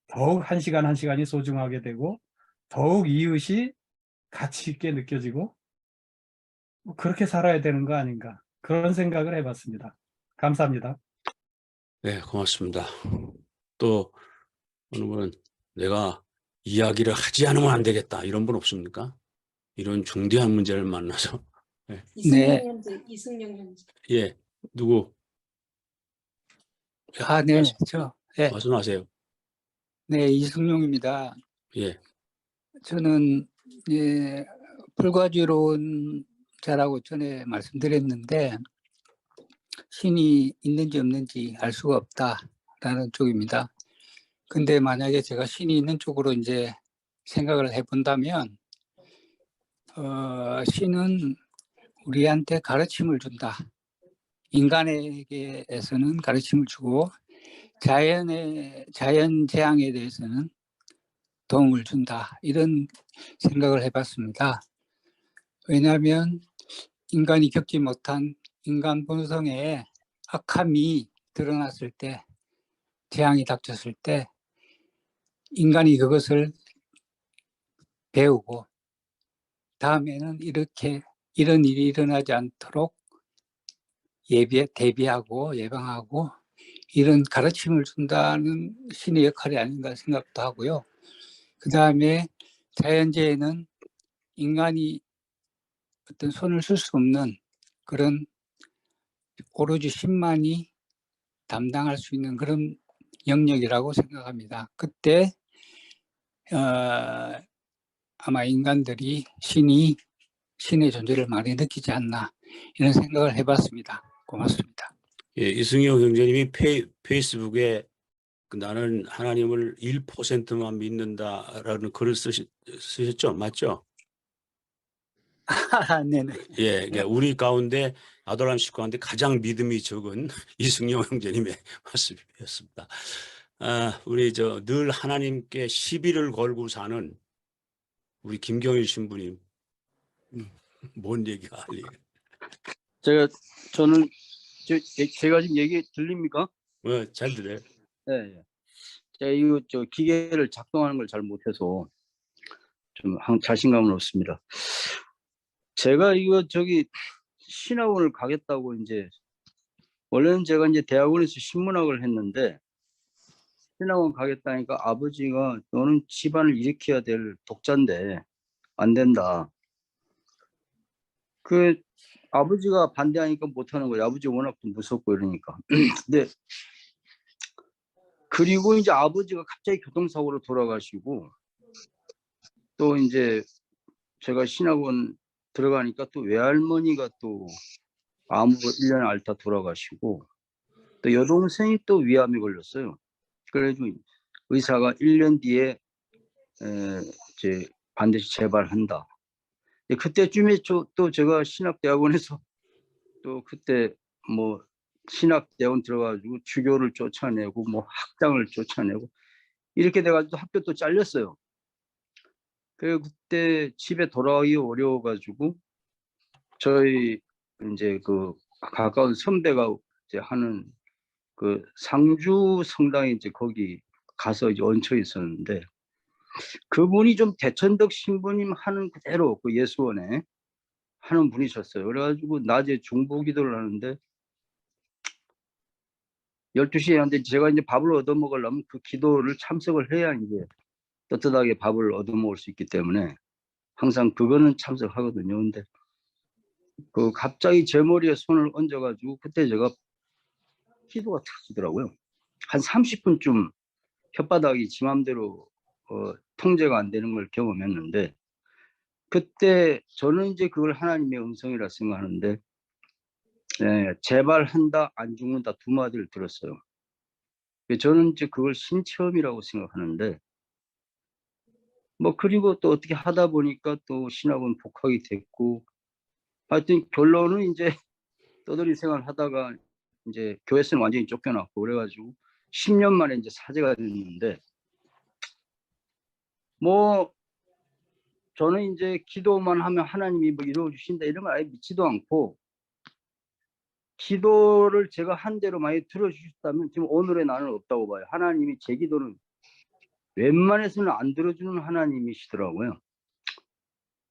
H: 더욱 한 시간 한 시간이 소중하게 되고 더욱 이웃이 가치 있게 느껴지고 그렇게 살아야 되는 거 아닌가, 그런 생각을 해봤습니다. 감사합니다.
B: 네, 고맙습니다. 또 어느 분은 내가 이야기를 하지 않으면 안 되겠다 이런 분 없습니까? 이런 중대한 문제를 만나서. 네.
I: 이승용 형제.
B: 예, 누구?
I: 아, 네, 예,
B: 말씀하세요.
I: 네, 이승용입니다.
B: 예,
I: 저는 예, 불가지론자라고 전에 말씀드렸는데 신이 있는지 없는지 알 수가 없다라는 쪽입니다. 근데 만약에 제가 신이 있는 쪽으로 이제 생각을 해본다면 신은 우리한테 가르침을 준다. 인간에게서는 가르침을 주고 자연 재앙에 대해서는 도움을 준다. 이런 생각을 해봤습니다. 왜냐하면 인간이 겪지 못한 인간 본성의 악함이 드러났을 때, 재앙이 닥쳤을 때 인간이 그것을 배우고 다음에는 이런 일이 일어나지 않도록 대비하고 예방하고 이런 가르침을 준다는 신의 역할이 아닌가 생각도 하고요. 그 다음에 자연재해는 인간이 어떤 손을 쓸 수 없는 그런 오로지 신만이 담당할 수 있는 그런 영역이라고 생각합니다. 그때 아마 인간들이 신의 존재를 많이 느끼지 않나 이런 생각을 해봤습니다. 고맙습니다.
B: 예, 이승용 형제님이 페이스북에 나는 하나님을 1%만 믿는다라는 글을 쓰셨죠? 맞죠?
I: 네네.
B: 예, 그러니까 우리 가운데 아도람 식 가운데 가장 믿음이 적은 이승용 형제님의 말씀이었습니다. 우리 늘 하나님께 시비를 걸고 사는 우리 김경일 신부님, 뭔 얘기가 할 얘기?
J: 제가 지금 얘기 들립니까?
B: 잘 들어요.
J: 네. 제가 이거 기계를 작동하는 걸 잘 못해서 좀 자신감은 없습니다. 제가 이거 신학원을 가겠다고 이제 원래는 제가 이제 대학원에서 신문학을 했는데 신학원 가겠다니까 아버지가 너는 집안을 일으켜야 될 독자인데 안 된다. 그 아버지가 반대하니까 못하는 거예요. 아버지 워낙 좀 무섭고 이러니까. 근데 그리고 이제 아버지가 갑자기 교통사고로 돌아가시고 또 이제 제가 신학원 들어가니까 또 외할머니가 또 암으로 1년 앓다 돌아가시고 또 여동생이 또 위암에 걸렸어요. 그래가지고 의사가 1년 뒤에 이제 반드시 재발한다. 그때쯤에 또 제가 신학대학원에서 또 그때 뭐 신학대학원 들어가지고 주교를 쫓아내고 뭐 학장을 쫓아내고 이렇게 돼가지고 학교 또 잘렸어요. 그때 집에 돌아오기 어려워가지고 저희 이제 그 가까운 선배가 이제 하는 그 상주 성당에 이제 거기 가서 이제 얹혀 있었는데 그분이 좀 대천덕 신부님 하는 그대로 그 예수원에 하는 분이셨어요. 그래가지고 낮에 중보 기도를 하는데 12시에 하는데 제가 이제 밥을 얻어먹으려면 그 기도를 참석을 해야 이제 떳떳하게 밥을 얻어먹을 수 있기 때문에 항상 그거는 참석하거든요. 근데 그 갑자기 제 머리에 손을 얹어가지고 그때 제가 기도가 터지더라고요. 한 30분쯤 혓바닥이 지 맘대로 통제가 안 되는 걸 경험했는데 그때 저는 이제 그걸 하나님의 음성이라 생각하는데 제발 한다 안 죽는다 두 마디를 들었어요. 저는 이제 그걸 신체험이라고 생각하는데 뭐 그리고 또 어떻게 하다 보니까 또 신학원 복학이 됐고 하여튼 결론은 이제 떠돌이 생활 하다가 이제 교회에서는 완전히 쫓겨났고 그래가지고 10년 만에 이제 사제가 됐는데 뭐 저는 이제 기도만 하면 하나님이 뭐 이루어 주신다 이런 걸 아예 믿지도 않고 기도를 제가 한 대로 많이 들어주셨다면 지금 오늘의 나는 없다고 봐요. 하나님이 제 기도는 웬만해서는 안 들어주는 하나님이시더라고요.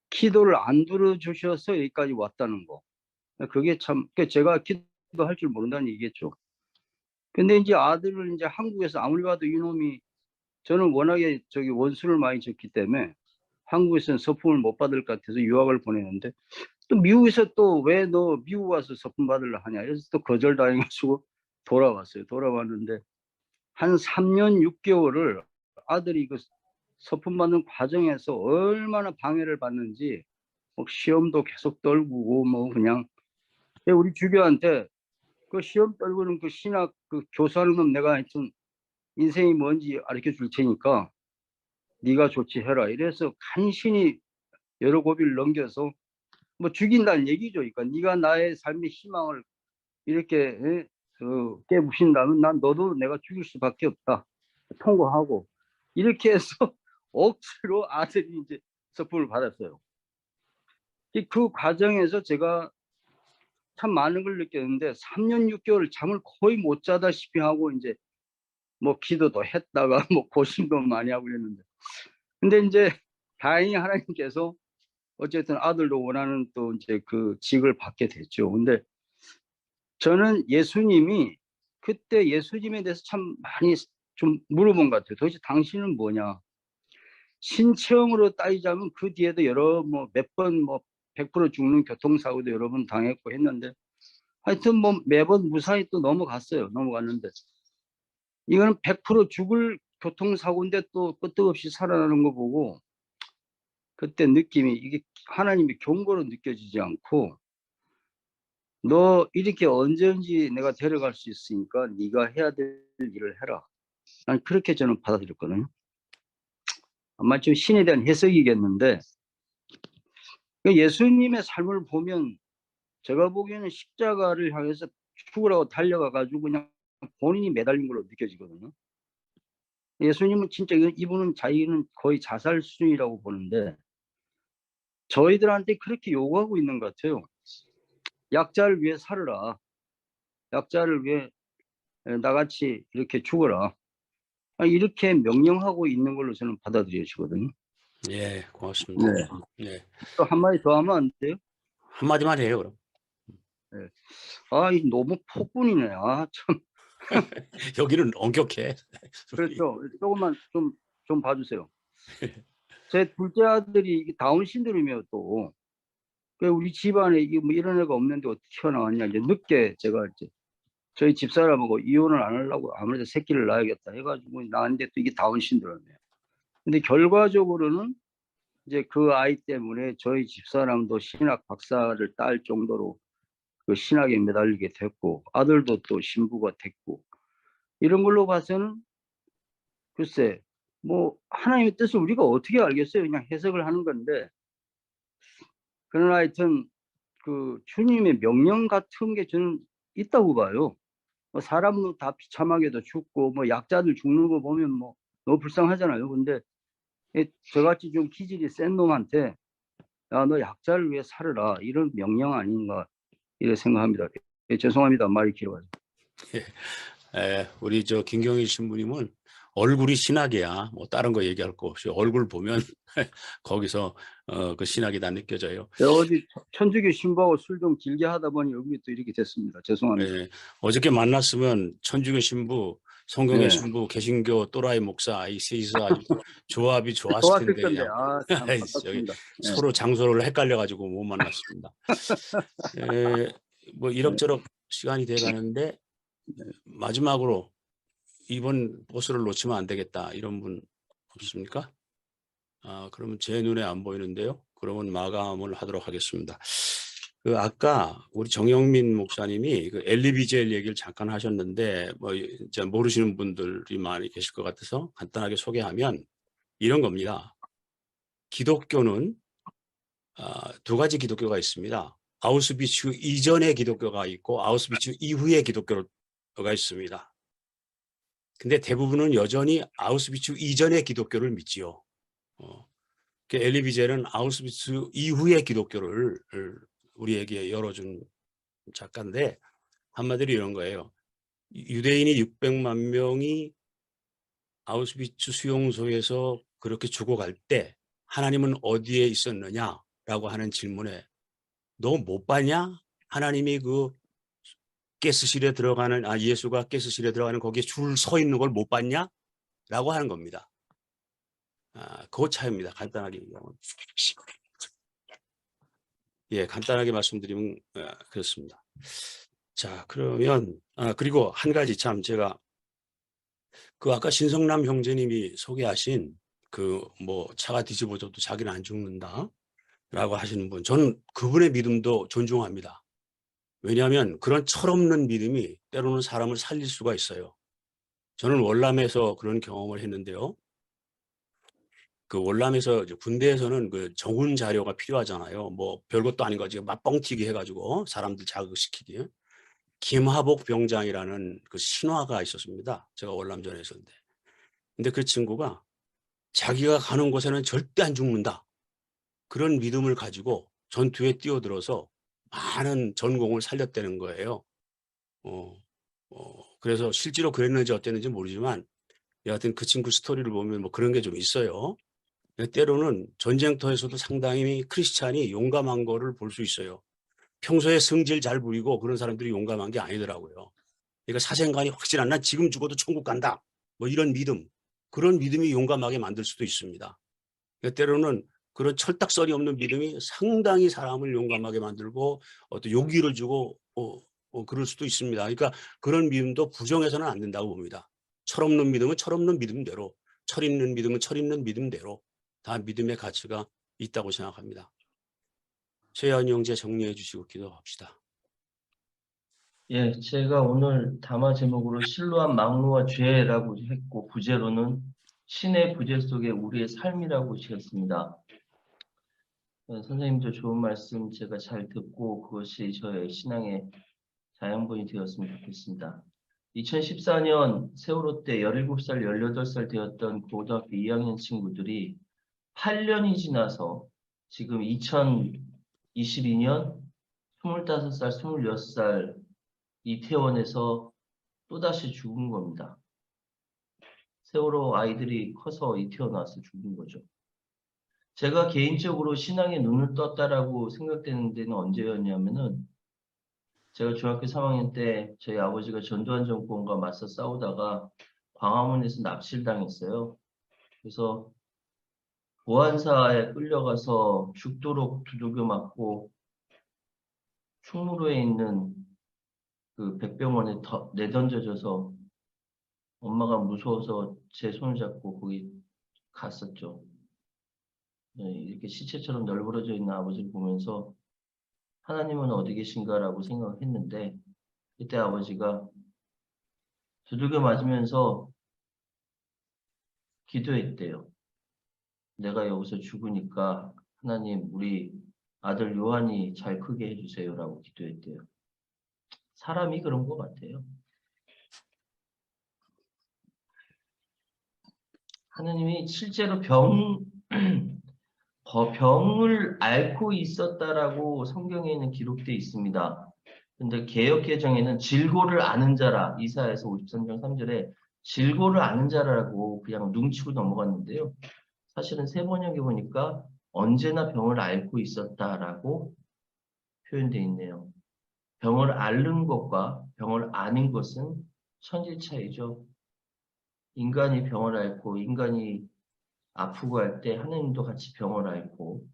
J: 기도를 안 들어주셔서 여기까지 왔다는 거. 그게 참 제가 기도할 줄 모른다는 얘기겠죠. 근데 이제 아들을 이제 한국에서 아무리 봐도 이놈이 저는 워낙에 저기 원수를 많이 졌기 때문에 한국에서는 서품을 못 받을 것 같아서 유학을 보내는데 또 미국에서 또 왜 너 미국 와서 서품 받으려 하냐 그래서 또 거절당해가지고 돌아왔어요. 돌아왔는데 한 3년 6개월을 아들이 그 서품 받는 과정에서 얼마나 방해를 받는지 뭐 시험도 계속 떨구고 뭐 그냥 우리 주교한테 그 시험 떨구는 그 신학 그 교수하는 놈 내가 하여튼 인생이 뭔지 가르쳐 줄 테니까 네가 조치해라 이래서 간신히 여러 고비를 넘겨서 뭐 죽인다는 얘기죠. 그러니까 네가 나의 삶의 희망을 이렇게 깨부신다면 난 너도 내가 죽일 수밖에 없다. 통과하고 이렇게 해서 억지로 아들이 이제 서품을 받았어요. 그 과정에서 제가 참 많은 걸 느꼈는데 3년 6개월 잠을 거의 못 자다시피 하고 이제 뭐 기도도 했다가 뭐 고심도 많이 하고 그랬는데 근데 이제 다행히 하나님께서 어쨌든 아들도 원하는 또 이제 그 직을 받게 됐죠. 근데 저는 예수님이 그때 예수님에 대해서 참 많이 좀 물어본 것 같아요. 도대체 당신은 뭐냐? 신체형으로 따지자면 그 뒤에도 여러 뭐 몇 번 뭐 100% 죽는 교통사고도 여러 번 당했고 했는데 하여튼 뭐 매번 무사히 또 넘어갔어요. 넘어갔는데 이거는 100% 죽을 교통사고인데 또 끄떡없이 살아나는 거 보고 그때 느낌이 이게 하나님의 경고로 느껴지지 않고 너 이렇게 언제든지 내가 데려갈 수 있으니까 네가 해야 될 일을 해라. 난 그렇게 저는 받아들였거든요. 아마 좀 신에 대한 해석이겠는데 예수님의 삶을 보면 제가 보기에는 십자가를 향해서 죽으라고 달려가 가지고 그냥 본인이 매달린 걸로 느껴지거든요. 예수님은 진짜 이분은 자기는 거의 자살 수준이라고 보는데 저희들한테 그렇게 요구하고 있는 것 같아요. 약자를 위해 살아라. 약자를 위해 나같이 이렇게 죽어라. 이렇게 명령하고 있는 걸로 저는 받아들여지거든요.
B: 예, 고맙습니다.
J: 네.
B: 예.
J: 또 한마디 더 하면 안 돼요?
B: 한마디만 해요, 그럼.
J: 네. 너무 폭군이네. 참.
B: 여기는 엄격해.
J: 그렇죠. 조금만 좀 봐주세요. 제 둘째 아들이 다운 신드롬이에요 또. 우리 집안에 이게 뭐 이런 애가 없는데 어떻게 튀어나왔냐. 이제 늦게 제가 이제 저희 집사람하고 이혼을 안 하려고 아무래도 새끼를 낳아야겠다 해가지고 낳았는데 또 이게 다운 신드롬이에요. 근데 결과적으로는 이제 그 아이 때문에 저희 집사람도 신학 박사를 딸 정도로 그 신학에 매달리게 됐고 아들도 또 신부가 됐고 이런 걸로 봐서는 글쎄 뭐 하나님의 뜻을 우리가 어떻게 알겠어요. 그냥 해석을 하는 건데 그러나 하여튼 그 주님의 명령 같은 게 저는 있다고 봐요. 뭐 사람도 다 비참하게도 죽고 뭐 약자들 죽는 거 보면 뭐 너무 불쌍하잖아요. 근데 저같이 좀 기질이 센 놈한테 야, 너 약자를 위해 살아라 이런 명령 아닌가 이렇게 생각합니다. 죄송합니다. 말이 길어가지고.
B: 우리 저 김경희 신부님은 얼굴이 신학이야. 뭐 다른 거 얘기할 거 없이 얼굴 보면 거기서 그 신학이 다 느껴져요.
J: 어디 천주교 신부하고 술 좀 길게 하다 보니 여기 또 이렇게 됐습니다. 죄송합니다.
B: 예, 어저께 만났으면 천주교 신부, 성경의
J: 네.
B: 신부, 개신교 또라이 목사 이 셋이서 아주 조합이 좋았을
J: 좋았을
B: 텐데
J: 건데
B: 그냥
J: 참
B: 저기
J: 아깝습니다. 네.
B: 서로 장소를 헷갈려가지고 못 만났습니다. 뭐 이럭저럭 시간이 돼가는데 마지막으로 이번 보스를 놓치면 안 되겠다 이런 분 없습니까? 그러면 제 눈에 안 보이는데요. 그러면 마감을 하도록 하겠습니다. 그 아까 우리 정영민 목사님이 그 엘리비젤 얘기를 잠깐 하셨는데 뭐 이제 모르시는 분들이 많이 계실 것 같아서 간단하게 소개하면 이런 겁니다. 기독교는 두 가지 기독교가 있습니다. 아우슈비츠 이전의 기독교가 있고 아우슈비츠 이후의 기독교가 있습니다. 근데 대부분은 여전히 아우슈비츠 이전의 기독교를 믿지요. 엘리비젤은 아우슈비츠 이후의 기독교를 우리에게 열어준 작가인데 한마디로 이런 거예요. 유대인이 600만 명이 아우슈비츠 수용소에서 그렇게 죽어갈 때 하나님은 어디에 있었느냐라고 하는 질문에 너 못 봤냐? 하나님이 그 가스실에 들어가는 예수가 가스실에 들어가는 거기에 줄 서 있는 걸 못 봤냐? 라고 하는 겁니다. 그 차이입니다. 간단하게 얘기하면. 예, 간단하게 말씀드리면 그렇습니다. 자, 그러면 그리고 한 가지 참 제가 그 아까 신성남 형제님이 소개하신 그 뭐 차가 뒤집어져도 자기는 안 죽는다라고 하시는 분, 저는 그분의 믿음도 존중합니다. 왜냐하면 그런 철없는 믿음이 때로는 사람을 살릴 수가 있어요. 저는 월남에서 그런 경험을 했는데요. 그 월남에서 군대에서는 그 정훈 자료가 필요하잖아요. 뭐 별것도 아닌 거지. 막 뻥튀기 해가지고 사람들 자극시키기. 김하복 병장이라는 그 신화가 있었습니다. 제가 월남전에 있었는데. 근데 그 친구가 자기가 가는 곳에는 절대 안 죽는다. 그런 믿음을 가지고 전투에 뛰어들어서 많은 전공을 살렸다는 거예요. 그래서 실제로 그랬는지 어땠는지 모르지만 여하튼 그 친구 스토리를 보면 뭐 그런 게 좀 있어요. 때로는 전쟁터에서도 상당히 크리스찬이 용감한 거를 볼 수 있어요. 평소에 성질 잘 부리고 그런 사람들이 용감한 게 아니더라고요. 그러니까 사생관이 확실한 난 지금 죽어도 천국 간다. 뭐 이런 믿음. 그런 믿음이 용감하게 만들 수도 있습니다. 그러니까 때로는 그런 철딱서리 없는 믿음이 상당히 사람을 용감하게 만들고 어떤 용기를 주고 그럴 수도 있습니다. 그러니까 그런 믿음도 부정해서는 안 된다고 봅니다. 철없는 믿음은 철없는 믿음대로, 철 있는 믿음은 철 있는 믿음대로 다 믿음의 가치가 있다고 생각합니다. 최현 형제 정리해 주시고 기도합시다.
A: 예, 제가 오늘 담화 제목으로 실로한 막루와 죄라고 했고 부제로는 신의 부재 속에 우리의 삶이라고 지었습니다. 선생님도 좋은 말씀 제가 잘 듣고 그것이 저의 신앙의 자양분이 되었으면 좋겠습니다. 2014년 세월호 때 17살, 18살 되었던 고등학교 2학년 친구들이 8년이 지나서 지금 2022년 25살, 26살 이태원에서 또다시 죽은 겁니다. 세월호 아이들이 커서 이태원 와서 죽은 거죠. 제가 개인적으로 신앙에 눈을 떴다라고 생각되는 데는 언제였냐면은 제가 중학교 3학년 때 저희 아버지가 전두환 정권과 맞서 싸우다가 광화문에서 납치를 당했어요. 그래서 보안사에 끌려가서 죽도록 두들겨 맞고 충무로에 있는 그 백병원에 내던져져서 엄마가 무서워서 제 손을 잡고 거기 갔었죠. 네, 이렇게 시체처럼 널브러져 있는 아버지를 보면서 하나님은 어디 계신가라고 생각했는데 그때 아버지가 두들겨 맞으면서 기도했대요. 내가 여기서 죽으니까 하나님 우리 아들 요한이 잘 크게 해주세요라고 기도했대요. 사람이 그런 것 같아요. 하나님이 실제로 병을 앓고 있었다라고 성경에는 기록되어 있습니다. 근데 개역 개정에는 질고를 아는 자라 이사야서 53장 3절에 질고를 아는 자라고 그냥 눈치고 넘어갔는데요. 사실은 세번역에 보니까 언제나 병을 앓고 있었다라고 표현되어 있네요. 병을 앓는 것과 병을 아는 것은 천지 차이죠. 인간이 병을 앓고 인간이 아프고 할 때 하느님도 같이 병을 앓고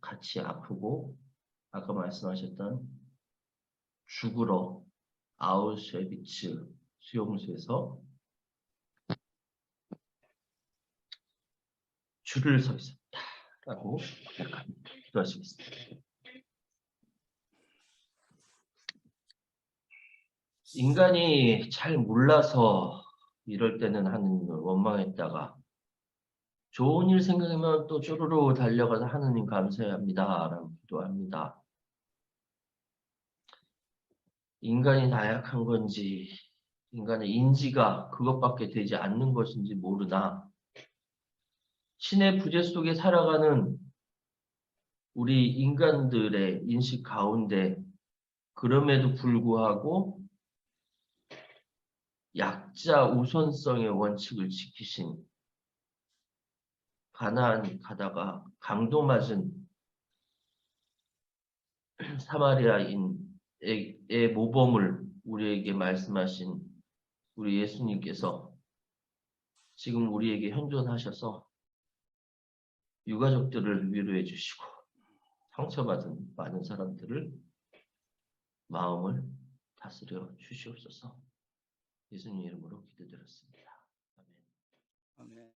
A: 같이 아프고 아까 말씀하셨던 죽으러 아우슈비츠 수용소에서 줄을 서 있었다라고 고백합니다. 기도하시겠습니다. 인간이 잘 몰라서 이럴 때는 하느님을 원망했다가 좋은 일 생각하면 또 쪼르르 달려가서 하느님 감사합니다 라고 기도합니다. 인간이 나약한 건지 인간의 인지가 그것밖에 되지 않는 것인지 모르나 신의 부재 속에 살아가는 우리 인간들의 인식 가운데 그럼에도 불구하고 약자 우선성의 원칙을 지키신 가나안 가다가 강도 맞은 사마리아인의 모범을 우리에게 말씀하신 우리 예수님께서 지금 우리에게 현존하셔서 유가족들을 위로해 주시고 상처받은 많은 사람들을 마음을 다스려 주시옵소서. 예수님 이름으로 기도드렸습니다. 아멘.
I: 아멘.